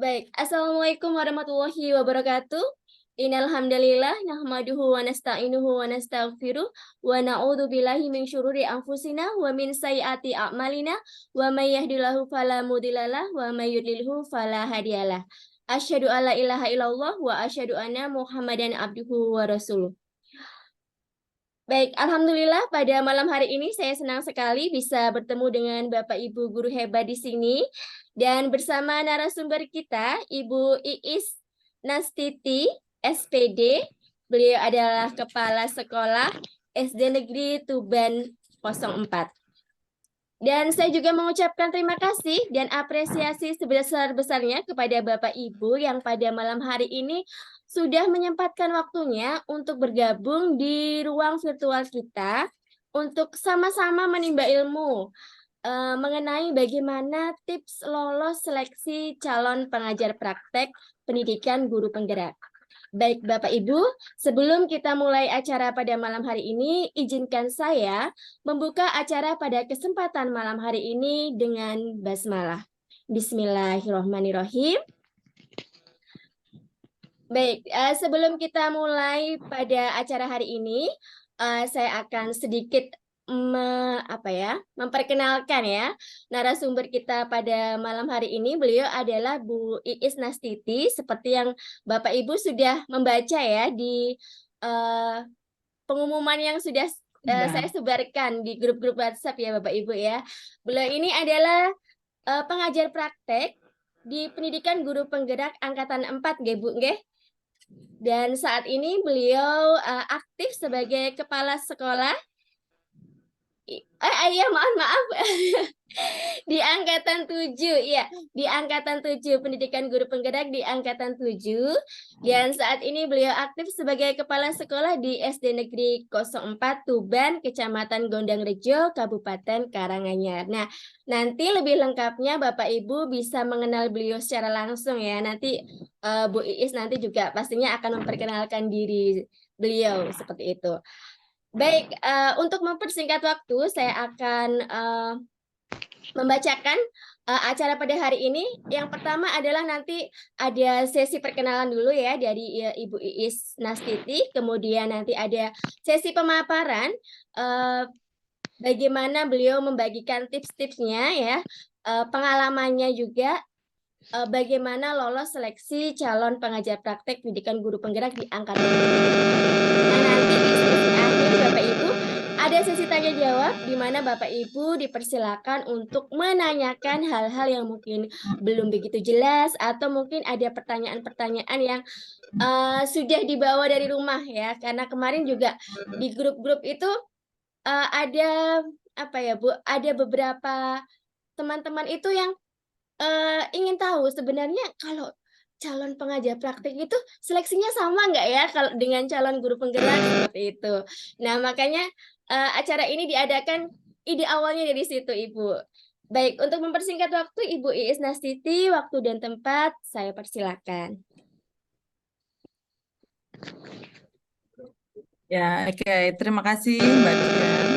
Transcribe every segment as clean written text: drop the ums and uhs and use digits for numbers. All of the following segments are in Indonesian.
Baik, Assalamualaikum warahmatullahi wabarakatuh. Innal hamdalillah nahmaduhu wa nasta'inuhu wa nastaghfiruh wa na'udzu billahi min syururi anfusina wa min sayyiati a'malina wa may yahdihillahu fala mudhillalah wa may yudlilhu fala hadiyalah. Asyhadu alla ilaha illallah wa asyhadu anna Muhammadan abduhu wa rasuluh. Baik, alhamdulillah pada malam hari ini saya senang sekali bisa bertemu dengan Bapak Ibu guru hebat di sini dan bersama narasumber kita Ibu Iis Nastiti, SPD. Beliau adalah Kepala Sekolah SD Negeri Tuban 04. Dan saya juga mengucapkan terima kasih dan apresiasi sebesar-besarnya kepada Bapak Ibu yang pada malam hari ini sudah menyempatkan waktunya untuk bergabung di ruang virtual kita untuk sama-sama menimba ilmu mengenai bagaimana tips lolos seleksi calon pengajar praktek pendidikan guru penggerak. Baik Bapak Ibu, sebelum kita mulai acara pada malam hari ini, izinkan saya membuka acara pada kesempatan malam hari ini dengan basmalah. Bismillahirrahmanirrahim. Baik, sebelum kita mulai pada acara hari ini, saya akan sedikit memperkenalkan ya narasumber kita pada malam hari ini. Beliau adalah Bu Iis Nastiti, seperti yang Bapak Ibu sudah membaca ya di pengumuman yang sudah saya sebarkan di grup-grup WhatsApp ya Bapak Ibu ya. Beliau ini adalah pengajar praktek di pendidikan guru penggerak angkatan 4 nggih Bu nggih. Dan saat ini beliau aktif sebagai kepala sekolah. Iya, maaf. Di angkatan 7, ya. Di angkatan 7, pendidikan guru penggerak di angkatan 7. Dan saat ini beliau aktif sebagai kepala sekolah di SD Negeri 04 Tuban, Kecamatan Gondangrejo, Kabupaten Karanganyar. Nah, nanti lebih lengkapnya Bapak Ibu bisa mengenal beliau secara langsung ya. Nanti Bu Iis nanti juga pastinya akan memperkenalkan diri beliau seperti itu. Baik, untuk mempersingkat waktu, saya akan membacakan acara pada hari ini. Yang pertama adalah nanti ada sesi perkenalan dulu ya dari Ibu Iis Nastiti, kemudian nanti ada sesi pemaparan bagaimana beliau membagikan tips-tipsnya ya, pengalamannya juga, bagaimana lolos seleksi calon pengajar praktek pendidikan guru penggerak di angkatan. Nah, nanti di sesi akhir Bapak Ibu ada sesi tanya jawab di mana Bapak Ibu dipersilakan untuk menanyakan hal-hal yang mungkin belum begitu jelas atau mungkin ada pertanyaan-pertanyaan yang sudah dibawa dari rumah ya. Karena kemarin juga di grup-grup itu ada apa ya Bu, ada beberapa teman-teman itu yang ingin tahu sebenarnya kalau calon pengajar praktik itu seleksinya sama nggak ya kalau dengan calon guru penggerak seperti itu. Nah, makanya acara ini diadakan ide awalnya dari situ, Ibu. Baik, untuk mempersingkat waktu, Ibu Iis Nastiti, waktu dan tempat saya persilakan. Ya, oke. Terima kasih Mbak Dian.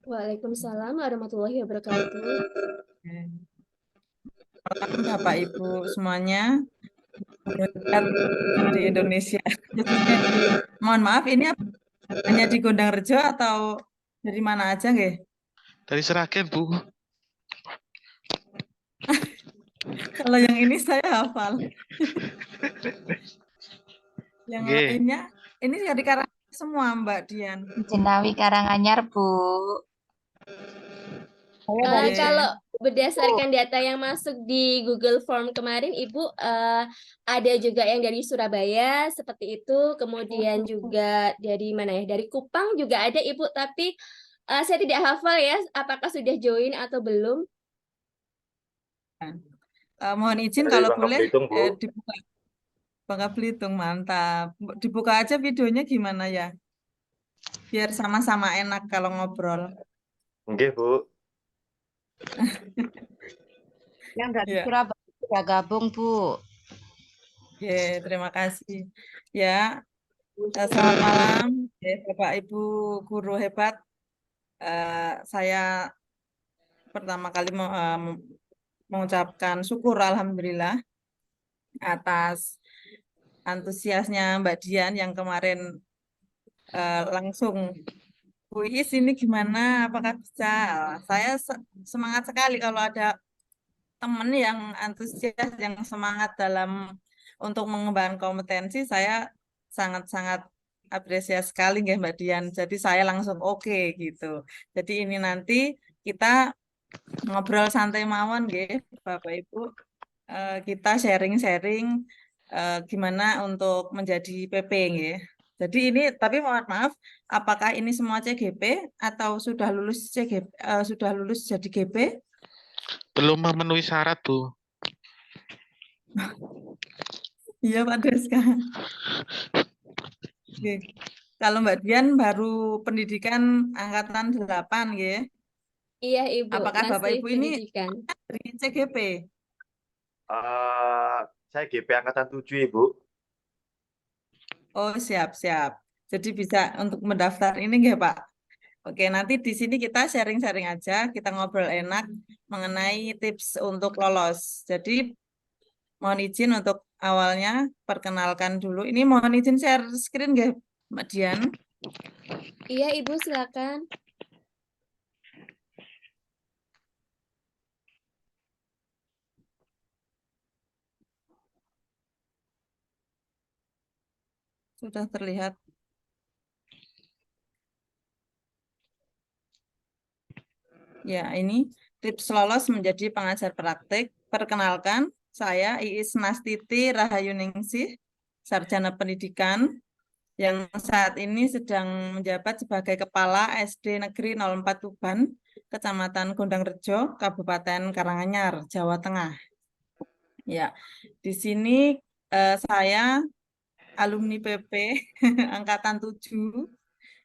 Waalaikumsalam warahmatullahi wabarakatuh. Bapak Ibu semuanya di Indonesia. Mohon maaf, ini hanya di Gondangrejo atau dari mana aja nggih? Dari Seragen, Bu. Kalau yang ini saya hafal. Yang lainnya, ini dari Karanganyar semua Mbak Dian. Jenawi Karanganyar, Bu. Kalau berdasarkan data yang masuk di Google Form kemarin, Ibu ada juga yang dari Surabaya seperti itu, kemudian juga dari mana ya? Dari Kupang juga ada Ibu, tapi saya tidak hafal ya, apakah sudah join atau belum? Mohon izin kalau boleh dibuka. Bangka Belitung, mantap. Dibuka aja videonya gimana ya? Biar sama-sama enak kalau ngobrol. Oke, Bu. Yang dari Surabaya sudah gabung, Bu. Oke, terima kasih. Ya, selamat malam, Bapak Ibu guru hebat. Saya pertama kali mengucapkan syukur alhamdulillah atas antusiasnya Mbak Dian yang kemarin langsung Bu Iis ini gimana? Apakah bisa? Saya semangat sekali kalau ada teman yang antusias, yang semangat dalam untuk mengembangkan kompetensi. Saya sangat-sangat apresiasi sekali nggih Mbak Dian. Jadi saya langsung oke gitu. Jadi ini nanti kita ngobrol santai mawon nggih Bapak Ibu. Kita sharing-sharing gimana untuk menjadi PP nggih. Jadi ini tapi mohon maaf, apakah ini semua CGP atau sudah lulus CGP, sudah lulus jadi GP? Belum memenuhi syarat, Bu. Iya Pak Deska. Oke. Kalau Mbak Dian baru pendidikan angkatan 8 ya. Iya, Ibu, Apakah Bapak masih Ibu ini pendidikan. dari CGP? Saya GP angkatan 7, Ibu. Oh, siap-siap. Jadi bisa untuk mendaftar ini nggih, Pak? Oke, nanti di sini kita sharing-sharing aja, kita ngobrol enak mengenai tips untuk lolos. Jadi mohon izin untuk awalnya perkenalkan dulu. Ini mohon izin share screen nggih, Mbak Dian? Iya, Ibu, silakan. Sudah terlihat. Ya, ini tips lolos menjadi pengajar praktik. Perkenalkan, saya Iis Nastiti Rahayuningsih, Sarjana Pendidikan, yang saat ini sedang menjabat sebagai Kepala SD Negeri 04 Tuban, Kecamatan Gondangrejo, Kabupaten Karanganyar, Jawa Tengah. Ya, di sini saya alumni PP Angkatan 7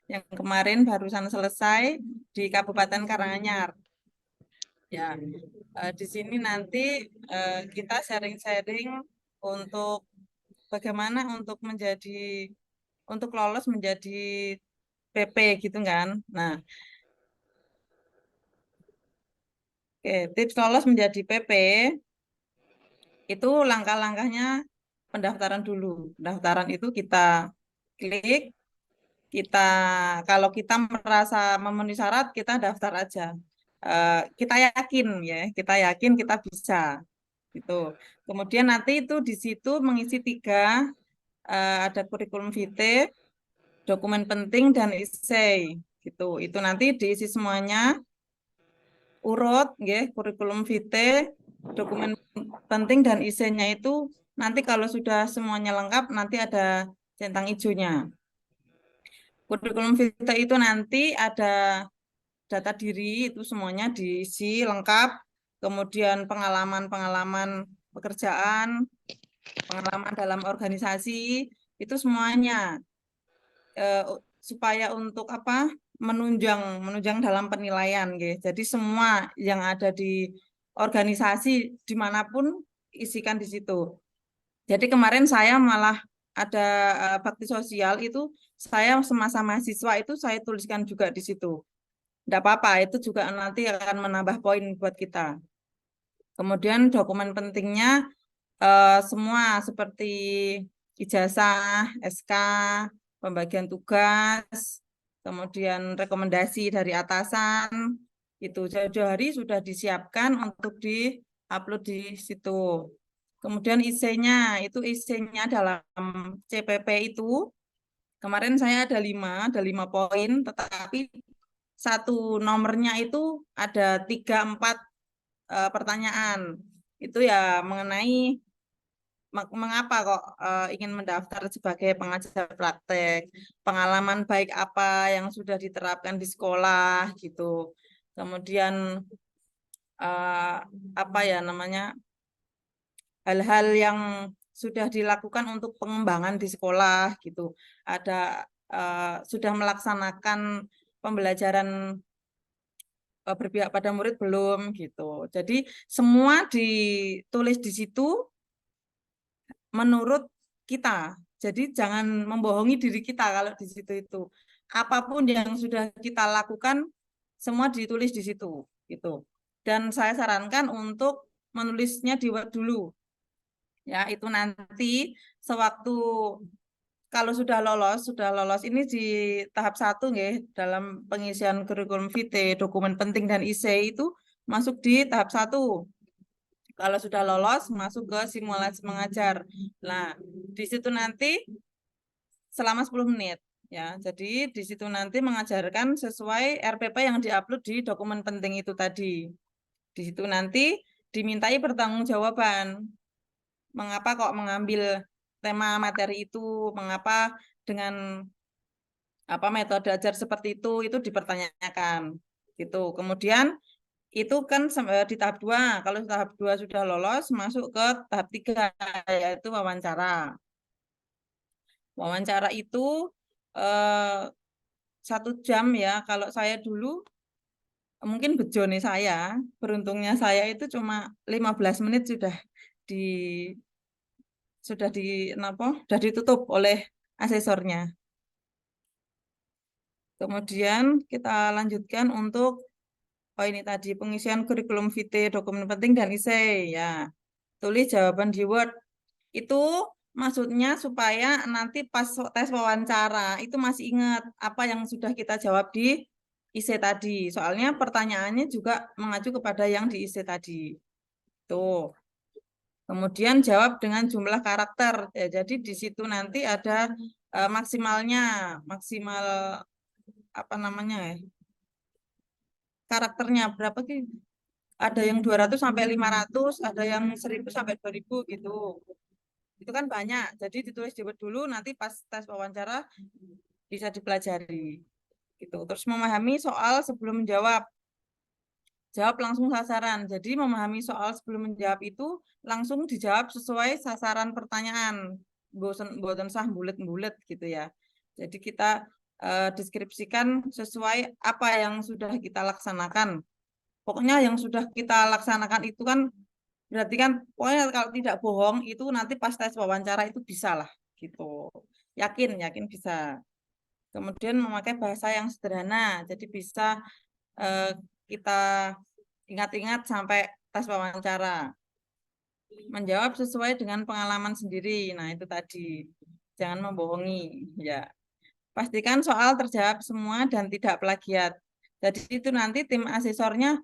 yang kemarin barusan selesai di Kabupaten Karanganyar. Ya, di sini nanti kita sharing-sharing untuk bagaimana untuk lolos menjadi PP gitu kan. Nah, oke, tips lolos menjadi PP itu langkah-langkahnya pendaftaran dulu. Pendaftaran itu kita klik, kita kalau kita merasa memenuhi syarat kita daftar aja. Kita yakin ya, kita yakin kita bisa gitu. Kemudian nanti itu di situ mengisi 3 ada kurikulum vitae, dokumen penting dan essay gitu. Itu nanti diisi semuanya urut nggih, kurikulum vitae, dokumen penting dan essay-nya itu nanti kalau sudah semuanya lengkap nanti ada centang hijaunya. Kurikulum vitae itu nanti ada data diri itu semuanya diisi lengkap, kemudian pengalaman-pengalaman pekerjaan, pengalaman dalam organisasi itu semuanya supaya untuk apa menunjang dalam penilaian gitu. Jadi semua yang ada di organisasi dimanapun isikan di situ. Jadi kemarin saya malah ada bakti sosial itu saya semasa mahasiswa itu saya tuliskan juga di situ. Tidak apa-apa, itu juga nanti akan menambah poin buat kita. Kemudian dokumen pentingnya semua seperti ijazah, SK, pembagian tugas, kemudian rekomendasi dari atasan, itu jauh-jauh hari sudah disiapkan untuk di-upload di situ. Kemudian isinya, itu isinya dalam CPP itu, kemarin saya ada 5 poin, tetapi satu nomornya itu ada 3-4 pertanyaan. Itu ya mengenai mengapa kok ingin mendaftar sebagai pengajar praktek, pengalaman baik apa yang sudah diterapkan di sekolah gitu. Kemudian apa ya namanya hal-hal yang sudah dilakukan untuk pengembangan di sekolah gitu. Ada sudah melaksanakan pembelajaran berpihak pada murid belum gitu. Jadi semua ditulis di situ menurut kita. Jadi jangan membohongi diri kita kalau di situ itu. Apapun yang sudah kita lakukan semua ditulis di situ gitu. Dan saya sarankan untuk menulisnya di Word dulu. Ya, itu nanti sewaktu kalau sudah lolos ini di tahap 1 nggih, dalam pengisian kurikulum vitae, dokumen penting dan IC itu masuk di tahap 1. Kalau sudah lolos masuk ke simulasi mengajar. Nah, di situ nanti selama 10 menit ya. Jadi di situ nanti mengajarkan sesuai RPP yang diupload di dokumen penting itu tadi. Di situ nanti dimintai pertanggungjawaban. Mengapa kok mengambil tema materi itu, mengapa dengan apa metode ajar seperti itu dipertanyakan gitu. Kemudian itu kan di tahap 2. Kalau tahap 2 sudah lolos, masuk ke tahap 3 yaitu wawancara. Wawancara itu 1 jam ya. Kalau saya dulu mungkin bejo nih saya, beruntungnya saya itu cuma 15 menit sudah ditutup oleh asesornya. Kemudian kita lanjutkan untuk ini tadi pengisian kurikulum vitae, dokumen penting dan IC ya. Tulis jawaban di Word. Itu maksudnya supaya nanti pas tes wawancara itu masih ingat apa yang sudah kita jawab di IC tadi. Soalnya pertanyaannya juga mengacu kepada yang di IC tadi. Tuh. Kemudian jawab dengan jumlah karakter. Ya, jadi di situ nanti ada maksimal apa namanya ya? Karakternya berapa sih? Ada yang 200 sampai 500, ada yang 1000 sampai 2000 gitu. Itu kan banyak. Jadi ditulis di Word dulu, nanti pas tes wawancara bisa dipelajari. Gitu. Terus memahami soal sebelum menjawab. Jawab langsung sasaran. Jadi memahami soal sebelum menjawab itu langsung dijawab sesuai sasaran pertanyaan. Boten sah bulet-bulet gitu ya. Jadi kita deskripsikan sesuai apa yang sudah kita laksanakan. Pokoknya yang sudah kita laksanakan itu kan berarti kan pokoknya kalau tidak bohong itu nanti pas tes wawancara itu bisa lah gitu. Yakin bisa. Kemudian memakai bahasa yang sederhana. Jadi bisa kita ingat-ingat sampai tes wawancara. Menjawab sesuai dengan pengalaman sendiri. Nah, itu tadi. Jangan membohongi, ya. Pastikan soal terjawab semua dan tidak plagiat. Jadi itu nanti tim asesornya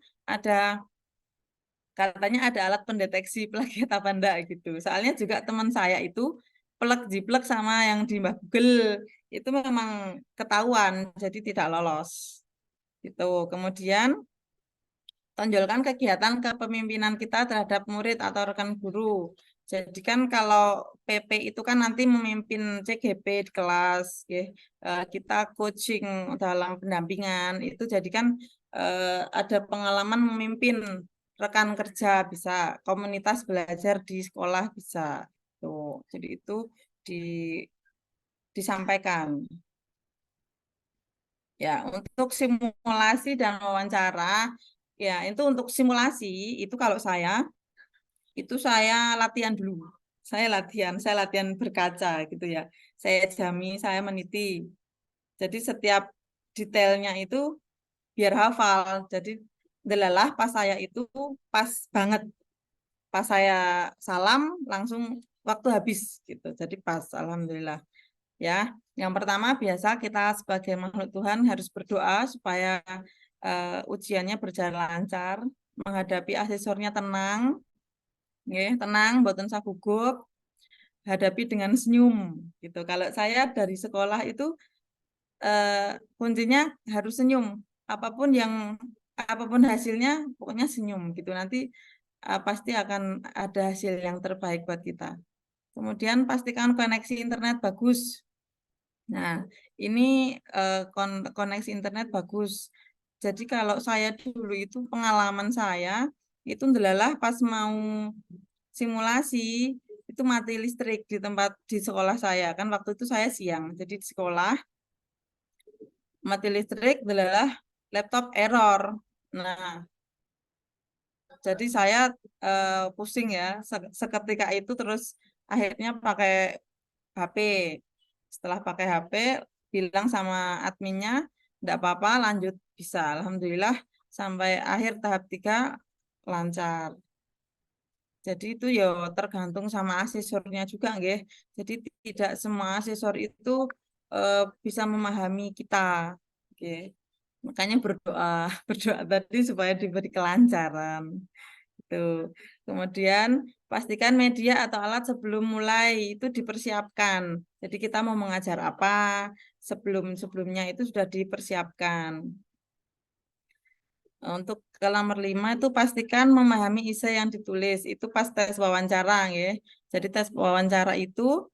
katanya ada alat pendeteksi plagiat apa enggak gitu. Soalnya juga teman saya itu jiplek sama yang di Mbah Google itu memang ketahuan, jadi tidak lolos. Gitu. Kemudian tonjolkan kegiatan kepemimpinan kita terhadap murid atau rekan guru. Jadi kan kalau PP itu kan nanti memimpin CGP di kelas, ya. Kita coaching dalam pendampingan itu jadi kan ada pengalaman memimpin rekan kerja bisa, komunitas belajar di sekolah bisa. Tuh, jadi itu disampaikan. Ya, untuk simulasi dan wawancara, ya itu untuk simulasi itu kalau saya latihan dulu. Saya latihan berkaca gitu ya. Saya jami, saya meniti. Jadi setiap detailnya itu biar hafal. Jadi delalah pas saya itu pas banget. Pas saya salam langsung waktu habis gitu. Jadi pas, alhamdulillah. Ya, yang pertama biasa kita sebagai makhluk Tuhan harus berdoa supaya ujiannya berjalan lancar, menghadapi asesornya tenang, tenang, mboten usah gugup, hadapi dengan senyum gitu. Kalau saya dari sekolah itu kuncinya harus senyum, apapun hasilnya pokoknya senyum gitu. Nanti pasti akan ada hasil yang terbaik buat kita. Kemudian pastikan koneksi internet bagus. Nah, ini koneksi internet bagus. Jadi kalau saya dulu itu pengalaman saya itu ndelalah pas mau simulasi itu mati listrik di sekolah saya kan waktu itu saya siang. Jadi di sekolah mati listrik ndelalah laptop error. Nah, jadi saya pusing ya seketika itu terus akhirnya pakai HP. Setelah pakai HP, bilang sama adminnya, enggak apa-apa, lanjut bisa. Alhamdulillah sampai akhir tahap 3 lancar. Jadi itu ya tergantung sama asesornya juga, nggih. Jadi tidak semua asesor itu bisa memahami kita. Oke. Makanya berdoa, berdoa tadi supaya diberi kelancaran. Itu. Kemudian pastikan media atau alat sebelum mulai itu dipersiapkan. Jadi kita mau mengajar apa, sebelumnya itu sudah dipersiapkan. Untuk ke nomor 5 itu pastikan memahami isi yang ditulis. Itu pas tes wawancara ya. Jadi tes wawancara itu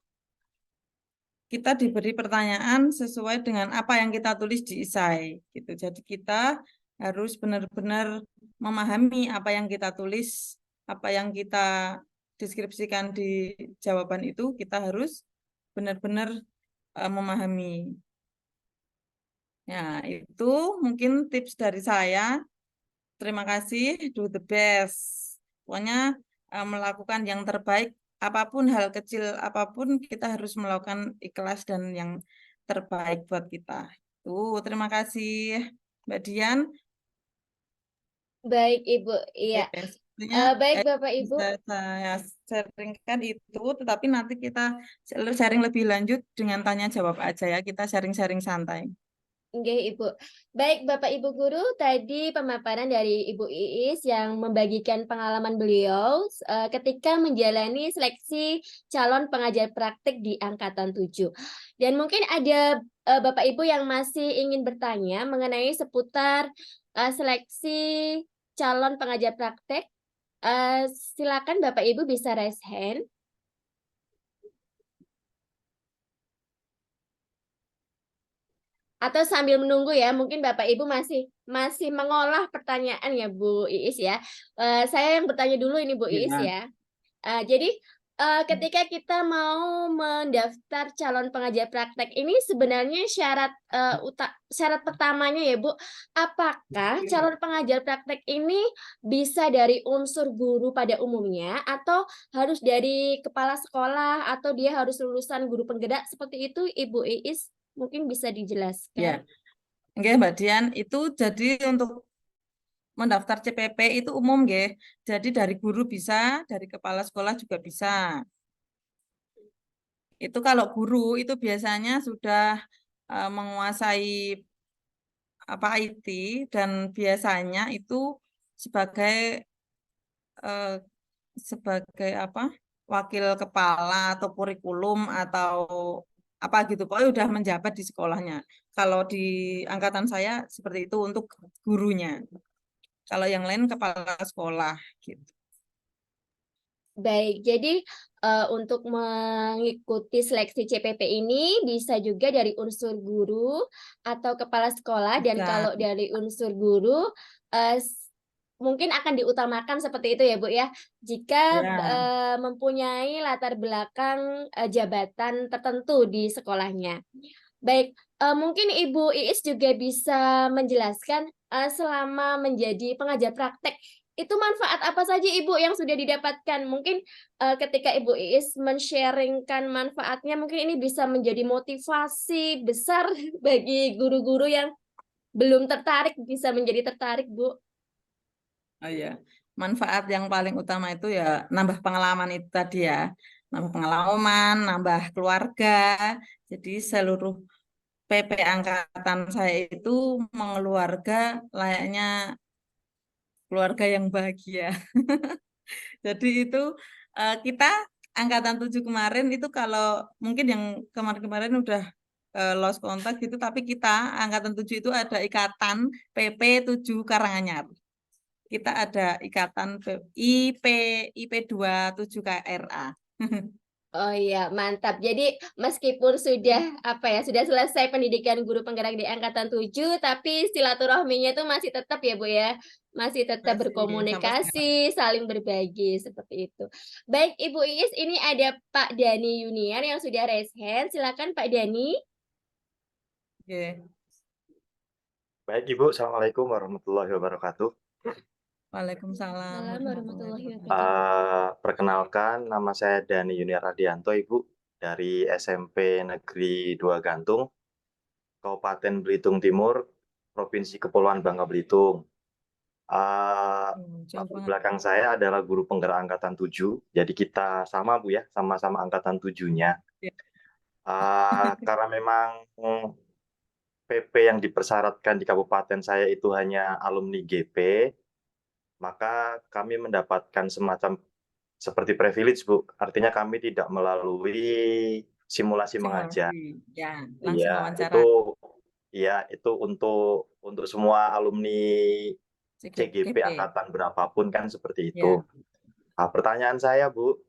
kita diberi pertanyaan sesuai dengan apa yang kita tulis di esai gitu. Jadi kita harus benar-benar memahami apa yang kita tulis, apa yang kita deskripsikan di jawaban itu, kita harus benar-benar memahami. Ya, itu mungkin tips dari saya. Terima kasih, do the best. Pokoknya melakukan yang terbaik, apapun hal kecil, apapun kita harus melakukan ikhlas dan yang terbaik buat kita. Terima kasih, Mbak Dian. Baik, Ibu. Iya. Sebenarnya Baik, Bapak Ibu. bisa saya sharingkan itu, tetapi nanti kita sharing lebih lanjut dengan tanya jawab aja ya. Kita sharing-sharing santai. Oke, Ibu. Baik, Bapak Ibu Guru, tadi pemaparan dari Ibu Iis yang membagikan pengalaman beliau ketika menjalani seleksi calon pengajar praktik di Angkatan 7. Dan mungkin ada Bapak Ibu yang masih ingin bertanya mengenai seputar seleksi calon pengajar praktik. Silakan Bapak Ibu bisa raise hand. Atau sambil menunggu ya, mungkin Bapak Ibu masih mengolah pertanyaan ya Bu Iis ya. Saya yang bertanya dulu ini Bu Iis ya. Jadi ketika kita mau mendaftar calon pengajar praktek ini sebenarnya syarat pertamanya ya Bu, apakah calon pengajar praktek ini bisa dari unsur guru pada umumnya atau harus dari kepala sekolah atau dia harus lulusan guru penggerak seperti itu Ibu Iis? Mungkin bisa dijelaskan. Ya, oke Mbak Dian, itu jadi untuk mendaftar CPP itu umum, nggih. Jadi dari guru bisa, dari kepala sekolah juga bisa. Itu kalau guru itu biasanya sudah menguasai apa IT dan biasanya itu sebagai apa wakil kepala atau kurikulum atau apa gitu, pokoknya udah menjabat di sekolahnya. Kalau di angkatan saya seperti itu untuk gurunya. Kalau yang lain kepala sekolah gitu. Baik, jadi untuk mengikuti seleksi CPP ini bisa juga dari unsur guru atau kepala sekolah dan Bisa. kalau dari unsur guru mungkin akan diutamakan seperti itu ya Bu ya. Jika Ya. mempunyai latar belakang jabatan tertentu di sekolahnya. Baik, mungkin Ibu Iis juga bisa menjelaskan selama menjadi pengajar praktek itu manfaat apa saja Ibu yang sudah didapatkan? Mungkin ketika Ibu Iis men-sharingkan manfaatnya, mungkin ini bisa menjadi motivasi besar bagi guru-guru yang belum tertarik bisa menjadi tertarik, Bu. Oh iya, manfaat yang paling utama itu ya nambah pengalaman itu tadi ya, nambah pengalaman, nambah keluarga. Jadi seluruh PP angkatan saya itu mengeluarga layaknya keluarga yang bahagia. Jadi itu kita angkatan 7 kemarin itu kalau mungkin yang kemarin-kemarin udah lost contact gitu, tapi kita angkatan 7 itu ada ikatan PP 7 Karanganyar. Kita ada ikatan IP 27 KRA. Oh iya, mantap. Jadi meskipun sudah sudah selesai pendidikan guru penggerak di angkatan 7, tapi silaturahminya itu masih tetap ya, Bu ya. Masih tetap Masih sampai berkomunikasi, saling berbagi seperti itu. Baik, Ibu Iis, ini ada Pak Dani Yuniar yang sudah raise hand. Silakan Pak Dani. Oke. Baik Ibu, Assalamualaikum warahmatullahi wabarakatuh. Waalaikumsalam Assalamualaikum warahmatullahi Perkenalkan, nama saya Dani Yuniar Adianto, Ibu, dari SMP Negeri 2 Gantung, Kabupaten Belitung Timur, Provinsi Kepulauan Bangka Belitung. Jauh Di banget. belakang saya adalah guru penggerak angkatan 7. Jadi kita sama Bu ya, sama-sama angkatan 7-nya. Ya. Karena memang PP yang dipersyaratkan di kabupaten saya itu hanya alumni GP, maka kami mendapatkan semacam seperti privilege, Bu. Artinya kami tidak melalui simulasi mengajar. Simulasi. Ya, langsung Iya, wawancara. itu untuk semua alumni CGP CGP. angkatan berapapun kan seperti Ya. itu. Nah, pertanyaan saya, Bu,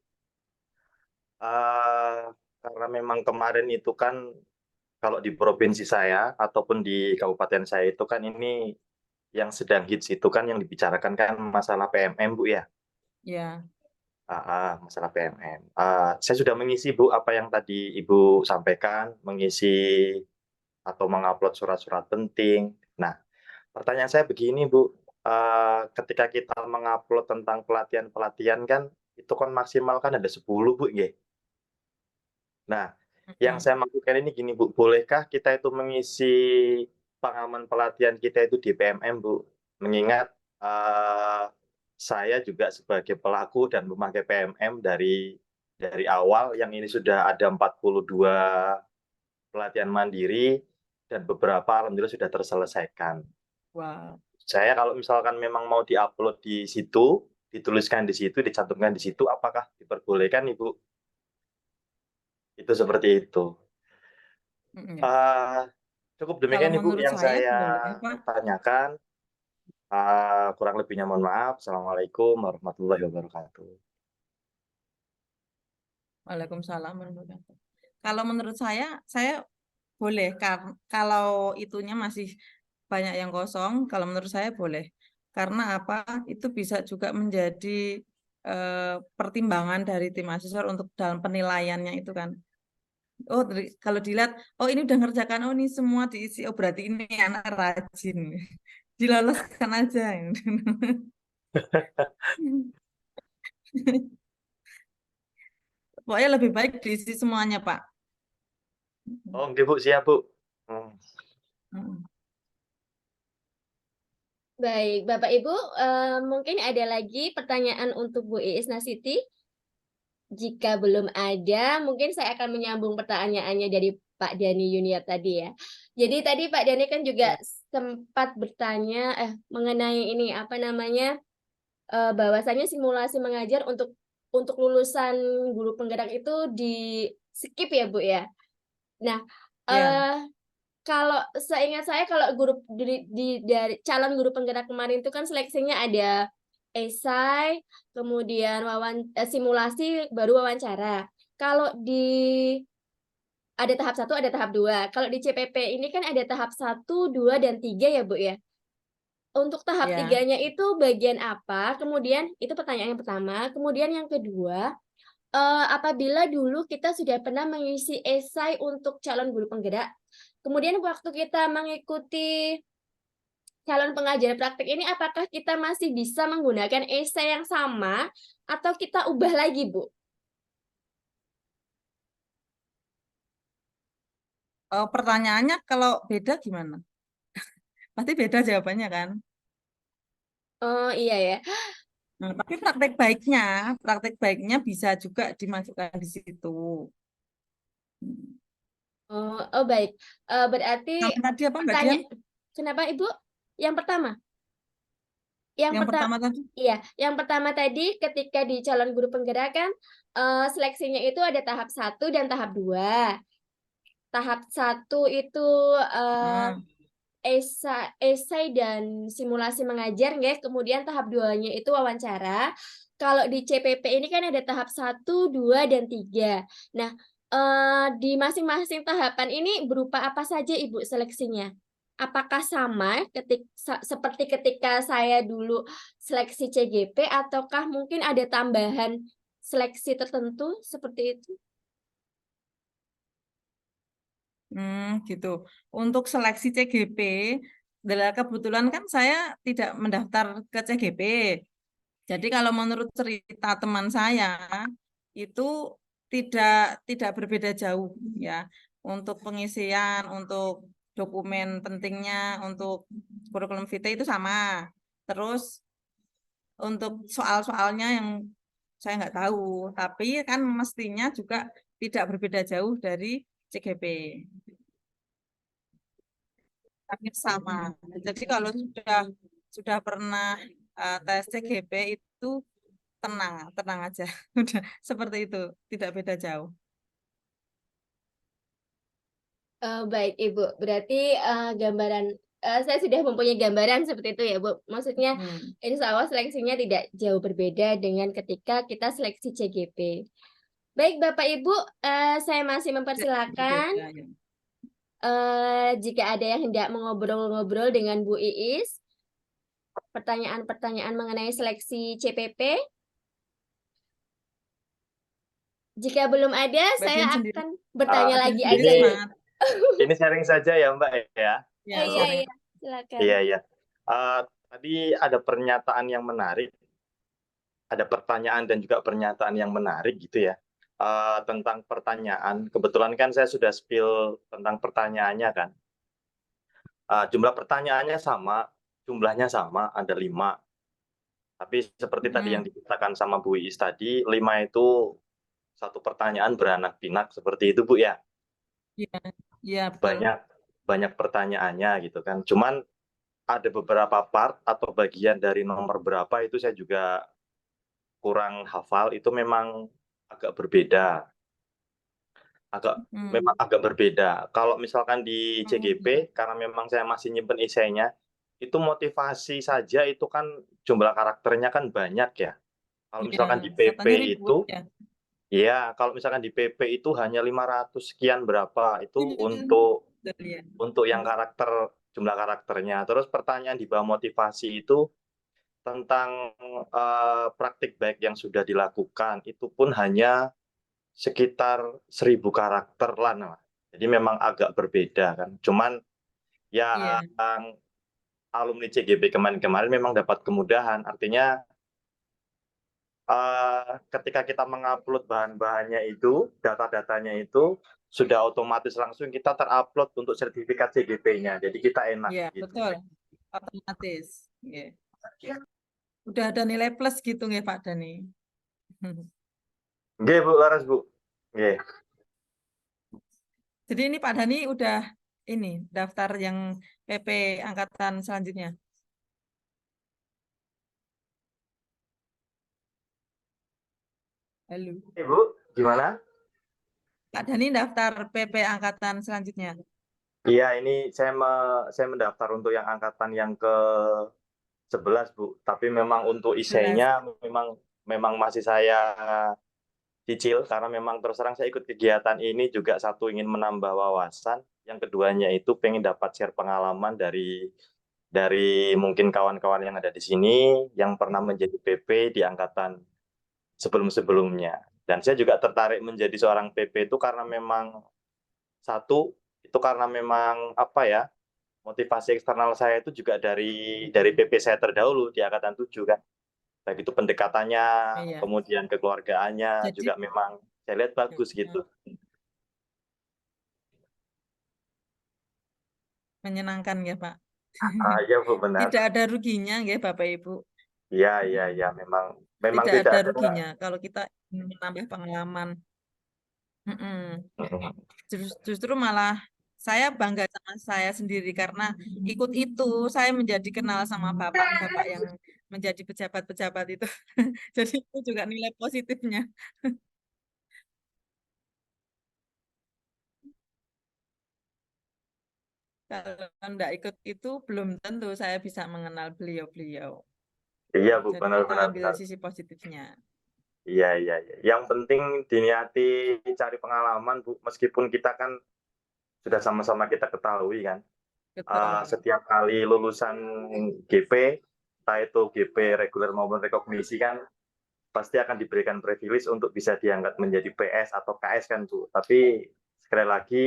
karena memang kemarin itu kan kalau di provinsi saya ataupun di kabupaten saya itu kan ini yang sedang hits itu kan yang dibicarakan kan masalah PMM, Bu ya. Ya. Masalah PMM. Saya sudah mengisi, Bu, apa yang tadi Ibu sampaikan, mengisi atau mengupload surat-surat penting. Nah, pertanyaan saya begini, Bu. Ketika kita mengupload tentang pelatihan-pelatihan kan, itu kan maksimal kan ada 10, Bu, nggih. Nah, yang saya maksudkan ini gini, Bu, bolehkah kita itu mengisi pengalaman pelatihan kita itu di PMM, Bu? Mengingat saya juga sebagai pelaku dan memakai PMM dari awal, yang ini sudah ada 42 pelatihan mandiri dan beberapa alhamdulillah sudah terselesaikan. Wow. Saya kalau misalkan memang mau diupload di situ, dituliskan di situ, dicantumkan di situ, apakah diperbolehkan, Ibu? Itu seperti itu. Cukup Kalau demikian, Ibu, menurut yang saya boleh, Pak. tanyakan. Kurang lebihnya mohon maaf. Assalamualaikum warahmatullahi wabarakatuh. Waalaikumsalam warahmatullahi wabarakatuh. Kalau menurut saya boleh. Kalau itunya masih banyak yang kosong, kalau menurut saya boleh. Karena apa? Itu bisa juga menjadi pertimbangan dari tim asesor untuk dalam penilaiannya itu kan. Oh, kalau dilihat, oh ini udah ngerjakan, oh ini semua diisi, oh berarti ini anak rajin. Diloloskan aja. Pokoknya lebih baik diisi semuanya, Pak. Oh, oke, Bu, siap, Bu. Baik, Bapak Ibu, mungkin ada lagi pertanyaan untuk Bu Iis Nasiti? Jika belum ada, mungkin saya akan menyambung pertanyaannya dari Pak Dani Yuniar tadi ya. Jadi tadi Pak Dani kan juga sempat bertanya mengenai ini apa namanya bahwasanya simulasi mengajar untuk lulusan guru penggerak itu di skip ya Bu ya. Nah, kalau seingat saya kalau guru dari calon guru penggerak kemarin itu kan seleksinya ada esai, kemudian simulasi, baru wawancara. Kalau ada tahap 1, ada tahap 2. Kalau di CPP ini kan ada tahap 1, 2, dan 3 ya, Bu ya. Untuk tahap 3-nya itu bagian apa? Kemudian itu pertanyaan yang pertama. Kemudian yang kedua, apabila dulu kita sudah pernah mengisi esai untuk calon guru penggerak, kemudian waktu kita mengikuti calon pengajar praktik ini, apakah kita masih bisa menggunakan esai yang sama atau kita ubah lagi, Bu? Pertanyaannya kalau beda gimana? Pasti beda jawabannya kan? Oh iya ya. Nah, tapi praktek baiknya bisa juga dimasukkan di situ. Oh baik. Berarti Kalau tadi apa Mbak Dian? pertanyaan, kenapa Ibu? Yang pertama? Yang pertama tadi? Iya, yang pertama tadi ketika di calon guru penggerak kan seleksinya itu ada tahap 1 dan tahap 2. Tahap 1 itu esai dan simulasi mengajar, guys. Kemudian tahap 2-nya itu wawancara. Kalau di CPP ini kan ada tahap 1, 2, dan 3. Nah, di masing-masing tahapan ini berupa apa saja Ibu seleksinya? Apakah sama seperti ketika saya dulu seleksi CGP ataukah mungkin ada tambahan seleksi tertentu seperti itu? Gitu. Untuk seleksi CGP, kebetulan kan saya tidak mendaftar ke CGP. Jadi kalau menurut cerita teman saya itu tidak berbeda jauh ya untuk pengisian, untuk dokumen pentingnya untuk kurikulum vitae itu sama. Terus untuk soal-soalnya yang saya nggak tahu, tapi kan mestinya juga tidak berbeda jauh dari CGP. Tapi sama. Jadi kalau sudah pernah tes CGP itu tenang aja. Udah seperti itu, tidak beda jauh. Baik Ibu, berarti gambaran saya sudah mempunyai gambaran seperti itu ya Bu. Maksudnya insya Allah seleksinya tidak jauh berbeda dengan ketika kita seleksi CGP. Baik Bapak Ibu, saya masih mempersilakan Berbeda, ya. jika ada yang hendak mengobrol-ngobrol dengan Bu Iis, pertanyaan-pertanyaan mengenai seleksi CPP. Jika belum ada, Mbak saya Dian sendiri. akan bertanya Mbak Dian lagi sendiri aja ya. semangat. Ini sharing saja ya Mbak ya. Ya, Iya, sharing. iya, silakan. Iya, iya. Tadi ada pernyataan yang menarik, ada pertanyaan dan juga pernyataan yang menarik gitu ya. Tentang pertanyaan, kebetulan kan saya sudah spill tentang pertanyaannya kan. Jumlah pertanyaannya sama, jumlahnya sama, ada 5. Tapi seperti tadi yang dikatakan sama Bu Iis tadi, 5 itu satu pertanyaan beranak pinak seperti itu Bu ya. Iya, iya betul. Banyak pertanyaannya gitu kan. Cuman ada beberapa part atau bagian dari nomor berapa itu saya juga kurang hafal, itu memang agak berbeda. Memang agak berbeda. Kalau misalkan di CGP, karena memang saya masih nyimpen esainya, itu motivasi saja itu kan jumlah karakternya kan banyak ya. Kalau misalkan di PP katanya itu, ribuan ya. ya kalau misalkan di PP itu hanya 500 sekian berapa, itu Betul, ya. untuk yang karakter, jumlah karakternya. Terus pertanyaan di bawah motivasi itu tentang praktik baik yang sudah dilakukan, itu pun hanya sekitar 1000 karakter lah. Nah. Jadi memang agak berbeda kan. Cuman ya yang alumni CGP kemarin memang dapat kemudahan. Artinya ketika kita mengupload bahan-bahannya itu, data-datanya itu sudah otomatis langsung kita terupload untuk sertifikat CGP-nya. Jadi kita enak. Iya, gitu. betul. Otomatis. Ya. Udah ada nilai plus gitu nggih Pak Dani. Nggih Bu Laras Bu. Nggih. Jadi ini Pak Dani udah ini daftar yang PP angkatan selanjutnya. Halo. Ibu, gimana? Pak Dani daftar PP angkatan selanjutnya. Iya, ini saya mendaftar untuk yang angkatan yang ke-11 Bu. Tapi memang untuk esainya memang masih saya cicil karena memang terus terang saya ikut kegiatan ini juga, satu ingin menambah wawasan, yang keduanya itu pengen dapat share pengalaman dari mungkin kawan-kawan yang ada di sini yang pernah menjadi PP di angkatan sebelum-sebelumnya. Dan saya juga tertarik menjadi seorang PP itu karena memang satu itu karena memang apa ya, motivasi eksternal saya itu juga dari PP saya terdahulu di angkatan 7 kan. Baik itu pendekatannya, kemudian kekeluargaannya Jadi, juga memang saya lihat bagus gitu. Menyenangkan ya Pak. Iya Bu, benar. Tidak ada ruginya ya Bapak Ibu. Iya, memang Tidak ada ruginya kalau kita menambah pengalaman. Justru malah saya bangga sama saya sendiri karena ikut itu saya menjadi kenal sama bapak-bapak yang menjadi pejabat-pejabat itu. Jadi itu juga nilai positifnya. Kalau enggak ikut itu belum tentu saya bisa mengenal beliau-beliau. Iya Bu, Jadi benar. kita ambil sisi positifnya. Iya. Yang penting diniati cari pengalaman Bu, meskipun kita kan sudah sama-sama kita ketahui kan. Setiap kali lulusan GP, entah itu GP reguler maupun rekognisi kan, pasti akan diberikan privilege untuk bisa diangkat menjadi PS atau KS kan Bu. Tapi sekali lagi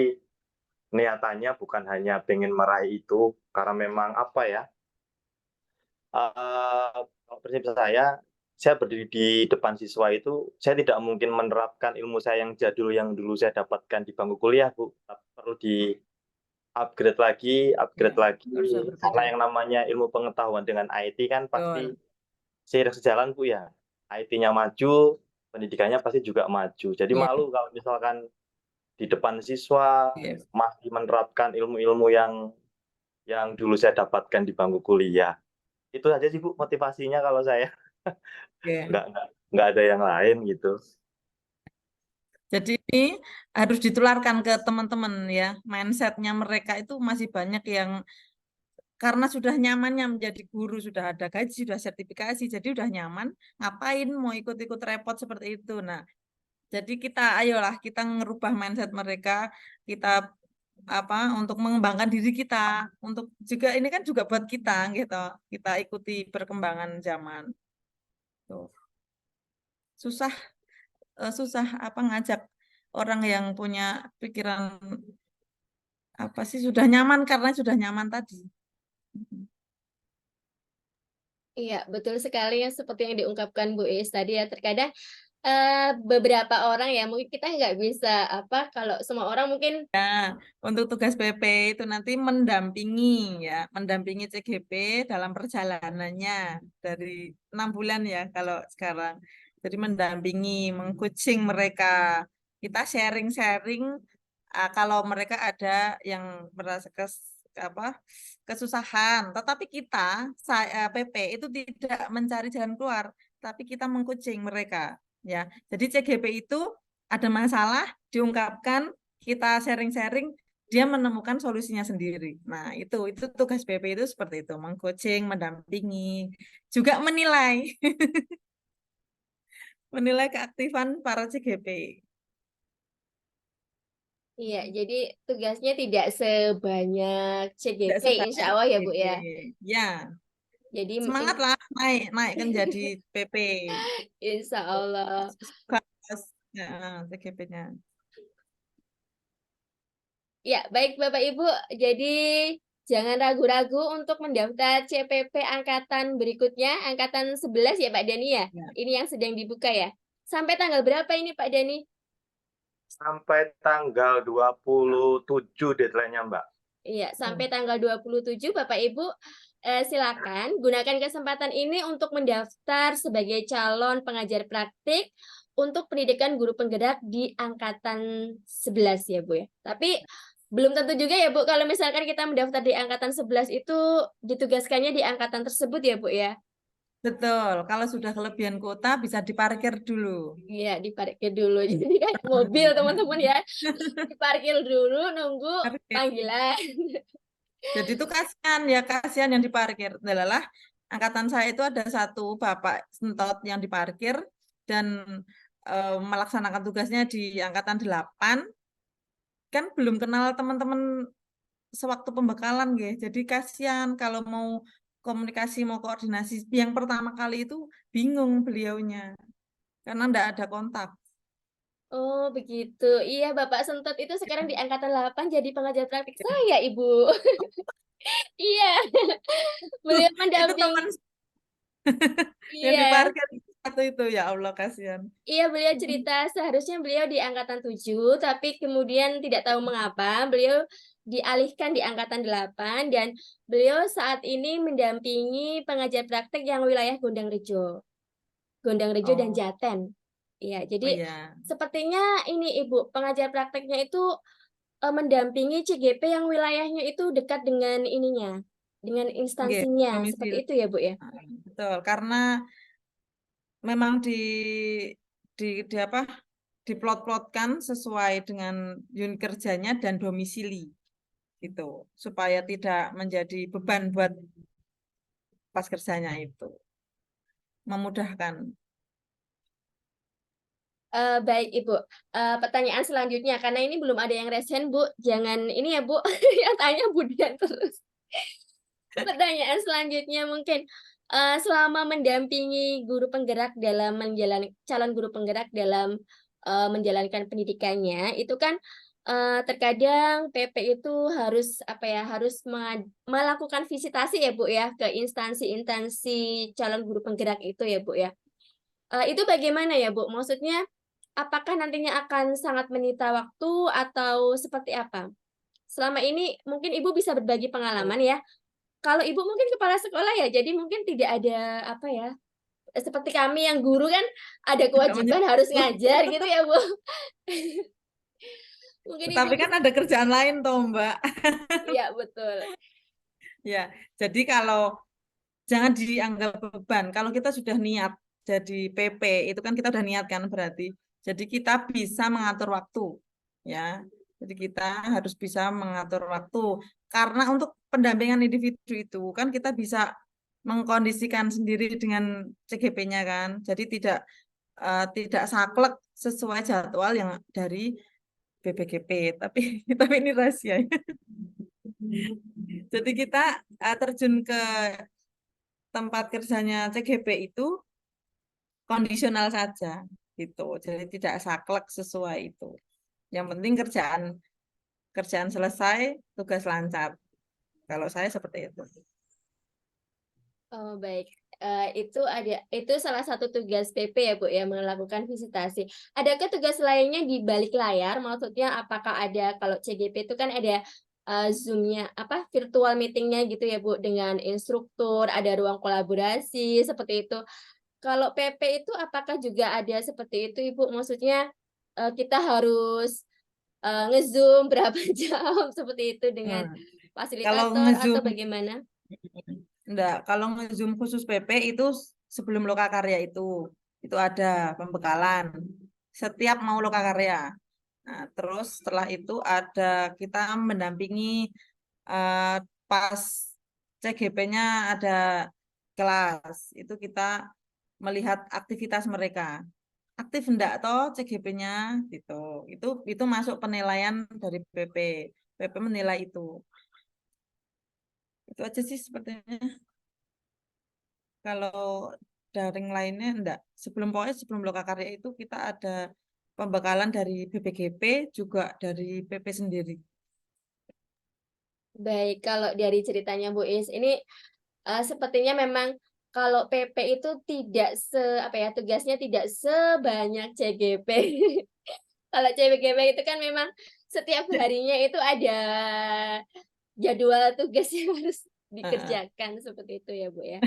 niatannya bukan hanya pengen meraih itu, karena memang apa ya, prinsip saya berdiri di depan siswa itu, saya tidak mungkin menerapkan ilmu saya yang jadul yang dulu saya dapatkan di bangku kuliah Bu. Perlu upgrade lagi Terus karena yang namanya ilmu pengetahuan dengan IT kan pasti seiring sejalan Bu ya. IT-nya maju, pendidikannya pasti juga maju. Jadi Iya. malu kalau misalkan di depan siswa Yes. masih menerapkan ilmu-ilmu yang dulu saya dapatkan di bangku kuliah. Itu aja sih Bu motivasinya kalau saya. Oke. Nggak ada yang lain gitu. Jadi ini harus ditularkan ke teman-teman ya. Mindsetnya mereka itu masih banyak yang karena sudah nyamannya menjadi guru, sudah ada gaji, sudah sertifikasi, jadi udah nyaman, ngapain mau ikut-ikut repot seperti itu. Nah, jadi ayolah kita ngerubah mindset mereka, kita untuk mengembangkan diri kita, untuk juga ini kan juga buat kita gitu, kita ikuti perkembangan zaman. Tuh. Susah ngajak orang yang punya pikiran sudah nyaman karena sudah nyaman tadi. Iya, betul sekali yang seperti yang diungkapkan Bu Is tadi ya. Terkadang beberapa orang ya mungkin kita nggak bisa kalau semua orang mungkin Untuk tugas PP itu nanti mendampingi CGP dalam perjalanannya dari 6 bulan ya kalau sekarang. Jadi mendampingi, mengcoaching mereka. Kita sharing-sharing kalau mereka ada yang merasa kesusahan, tetapi PP itu tidak mencari jalan keluar, tapi kita mengcoaching mereka ya. Jadi CGP itu ada masalah diungkapkan, kita sharing-sharing, dia menemukan solusinya sendiri. Nah, itu tugas PP itu seperti itu, mengcoaching, mendampingi, juga menilai menilai keaktifan para CGP. iya, jadi tugasnya tidak sebanyak Tidak CGP sebanyak insya Allah ya Bu CGP. ya. Ya, Jadi semangatlah naikkan jadi PP. insya Allah. CGP-nya. Ya, baik Bapak Ibu. Jadi jangan ragu-ragu untuk mendaftar CPP angkatan berikutnya, angkatan 11 ya Pak Dani ya. Ya. Ini yang sedang dibuka ya. Sampai tanggal berapa ini Pak Dani? Sampai tanggal 27 deadline-nya, Mbak. Iya, sampai tanggal 27 Bapak Ibu silakan gunakan kesempatan ini untuk mendaftar sebagai calon pengajar praktik untuk pendidikan guru penggerak di angkatan 11 ya Bu ya. Tapi belum tentu juga ya Bu kalau misalkan kita mendaftar di angkatan 11 itu ditugaskannya di angkatan tersebut ya Bu ya. Betul, kalau sudah kelebihan kuota bisa diparkir dulu. Iya, diparkir dulu. Jadi kayak mobil teman-teman ya. Diparkir dulu nunggu panggilan. Jadi itu kasihan yang diparkir. Adalah angkatan saya itu ada satu bapak sentot yang diparkir dan melaksanakan tugasnya di angkatan 8. Kan belum kenal teman-teman sewaktu pembekalan ya. Jadi kasihan kalau mau komunikasi, mau koordinasi. Yang pertama kali itu bingung beliaunya karena enggak ada kontak. Oh, begitu. Iya, Bapak Sentot itu sekarang di angkatan 8 jadi pengajar praktik saya, Ibu. Iya. Beliau Itu mendampingi. teman yang Iya. diparkir satu itu, ya Allah kasihan. Iya, beliau cerita seharusnya beliau di angkatan 7, tapi kemudian tidak tahu mengapa beliau dialihkan di angkatan 8 dan beliau saat ini mendampingi pengajar praktik yang wilayah Gondang Rejo dan Jaten. Iya, jadi sepertinya ini Ibu, pengajar praktiknya itu mendampingi CGP yang wilayahnya itu dekat dengan ininya, dengan instansinya, seperti itu ya Bu ya? Betul, karena memang diplot-plotkan sesuai dengan unit kerjanya dan domisili gitu, supaya tidak menjadi beban buat pas kerjanya itu, memudahkan. Baik Ibu, pertanyaan selanjutnya karena ini belum ada yang resen Bu, jangan ini ya Bu, yang tanya Bu Dian terus. Pertanyaan selanjutnya mungkin, selama mendampingi guru penggerak dalam calon guru penggerak dalam, menjalankan pendidikannya, itu kan, terkadang PP itu harus harus melakukan visitasi ya Bu ya, ke instansi-instansi calon guru penggerak itu ya Bu ya. Itu bagaimana ya Bu? Maksudnya apakah nantinya akan sangat menyita waktu atau seperti apa? selama ini mungkin Ibu bisa berbagi pengalaman ya. Kalau Ibu mungkin kepala sekolah ya, jadi mungkin tidak ada apa ya, seperti kami yang guru kan ada Tidak kewajiban harus menyebut. ngajar gitu ya, Bu. Mungkin Ibu Tapi kan ada kerjaan lain toh, Mbak. iya betul. Ya, jadi kalau jangan dianggap beban. Kalau kita sudah niat jadi PP, itu kan kita udah niat kan berarti. Jadi kita bisa mengatur waktu, ya. Jadi kita harus bisa mengatur waktu. Karena untuk pendampingan individu itu kan kita bisa mengkondisikan sendiri dengan CGP-nya kan. Jadi tidak saklek sesuai jadwal yang dari BPGP. Tapi ini rahasia. Jadi kita terjun ke tempat kerjanya CGP itu kondisional saja gitu. Jadi tidak saklek sesuai itu. Yang penting kerjaan selesai, tugas lancar. Kalau saya seperti itu. Oh, baik. Itu salah satu tugas PP ya, Bu, ya, melakukan visitasi. Adakah tugas lainnya di balik layar? Maksudnya apakah ada kalau CGP itu kan ada Zoom-nya apa virtual meeting-nya gitu ya, Bu, dengan instruktur, ada ruang kolaborasi seperti itu. Kalau PP itu apakah juga ada seperti itu, Ibu? Maksudnya kita harus nge-Zoom berapa jam seperti itu dengan Nah, kalau fasilitator atau nge-Zoom bagaimana? enggak, kalau nge-Zoom khusus PP itu sebelum lokakarya itu ada pembekalan. Setiap mau lokakarya. Nah, terus setelah itu kita mendampingi pas CGP-nya ada kelas. Itu kita melihat aktivitas mereka. Aktif enggak toh CGP-nya gitu. Itu masuk penilaian dari PP. PP menilai itu. Itu aja sih sepertinya. Kalau daring lainnya enggak. Pokoknya sebelum lokakarya itu kita ada pembekalan dari BPGP juga dari PP sendiri. Baik, kalau dari ceritanya Bu Is, ini sepertinya memang kalau PP itu tidak apa ya, tugasnya tidak sebanyak CGP. Kalau CGP itu kan memang setiap harinya itu ada jadwal tugas yang harus Heeh. dikerjakan seperti itu ya, Bu ya.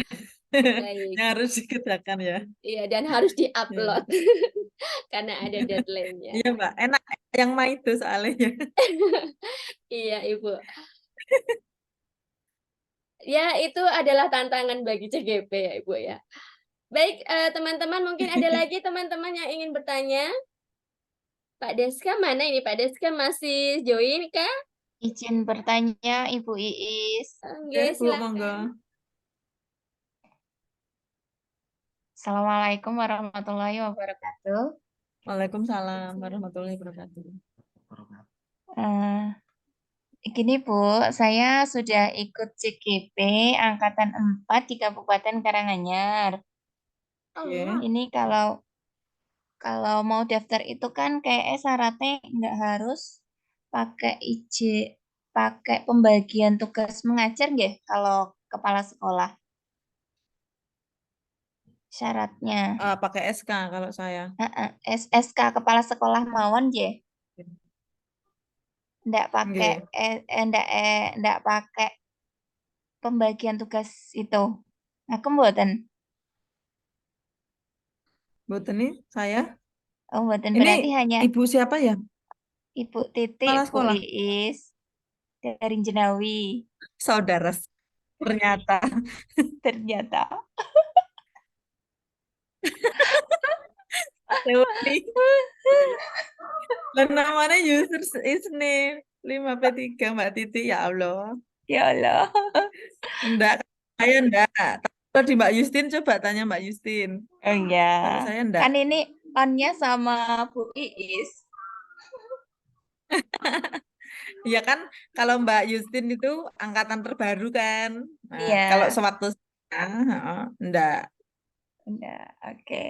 Baik. Yang harus dikerjakan ya. Iya, dan harus Ya. di-upload karena ada deadline-nya. Iya Mbak, enak yang mah itu soalnya. Iya, Ibu. Ya, itu adalah tantangan bagi CGP ya, Ibu ya. Baik, teman-teman mungkin ada lagi teman-teman yang ingin bertanya? Pak Deska mana ini? Pak Deska masih join kah? Izin bertanya Ibu Iis. Oke, Bu, monggo. silakan. Assalamualaikum warahmatullahi wabarakatuh. Waalaikumsalam warahmatullahi wabarakatuh. Eh, Gini Bu, saya sudah ikut CGP Angkatan 4 di Kabupaten Karanganyar. Oke. Ini kalau mau daftar itu kan kayak syaratnya nggak harus pakai pakai pembagian tugas mengajar nggih kalau kepala sekolah. Syaratnya. Pakai SK kalau saya. SK kepala sekolah mawon nggih. Nggak pakai Nggih. nggak pakai pembagian tugas itu. Aku mboten. Mboten nih saya. Oh, mboten Ini berarti hanya ibu siapa ya? Ibu Titik, Kepala Bu sekolah. Iis dari Jenawi. Saudara ternyata. Ternyata. Teori. Dan namanya user isne 5P3 Mbak Titi, ya Allah. Ya Allah. Enggak, saya enggak. Kalau di Mbak Justin coba tanya Mbak Justin. Oh ya. Kalau saya enggak. Kan ini onnya sama Bu Iis. Iya kan, kalau Mbak Justin itu angkatan terbaru kan. Nah, Iya. kalau sewaktu enggak. Udah, oke.